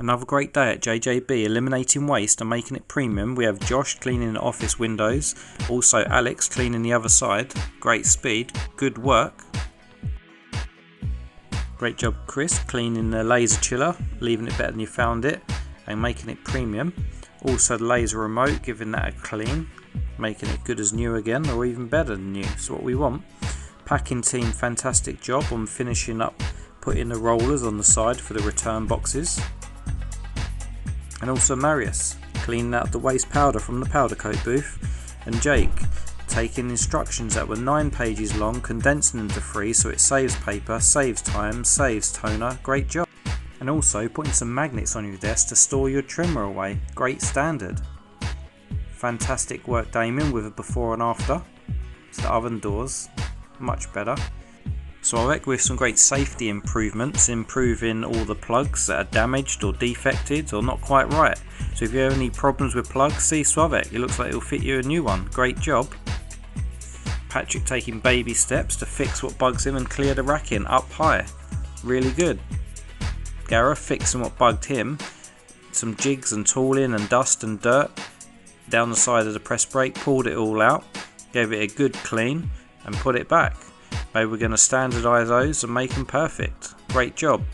Another great day at JJB, eliminating waste and making it premium. We have Josh cleaning the office windows, also Alex cleaning the other side. Great speed, good work. Great job Chris cleaning the laser chiller, leaving it better than you found it and making it premium. Also the laser remote, giving that a clean, making it good as new again or even better than new. That's what we want. Packing team, fantastic job on finishing up, putting the rollers on the side for the return boxes. And also Marius cleaning out the waste powder from the powder coat booth, and Jake taking instructions that were 9 pages long, condensing them to 3 so it saves paper, saves time, saves toner. Great job. And also putting some magnets on your desk to store your trimmer away. Great standard. Fantastic work Damien with a before and after. It's the oven doors, much better. So I reckon with some great safety improvements, improving all the plugs that are damaged or defected or not quite right. So if you have any problems with plugs, see Swavek, it looks like it'll fit you a new one. Great job. Patrick taking baby steps to fix what bugs him and clear the racking up high. Really good. Gareth fixing what bugged him. Some jigs and tooling and dust and dirt down the side of the press brake, pulled it all out, gave it a good clean and put it back. Maybe we're going to standardise those and make them perfect. Great job.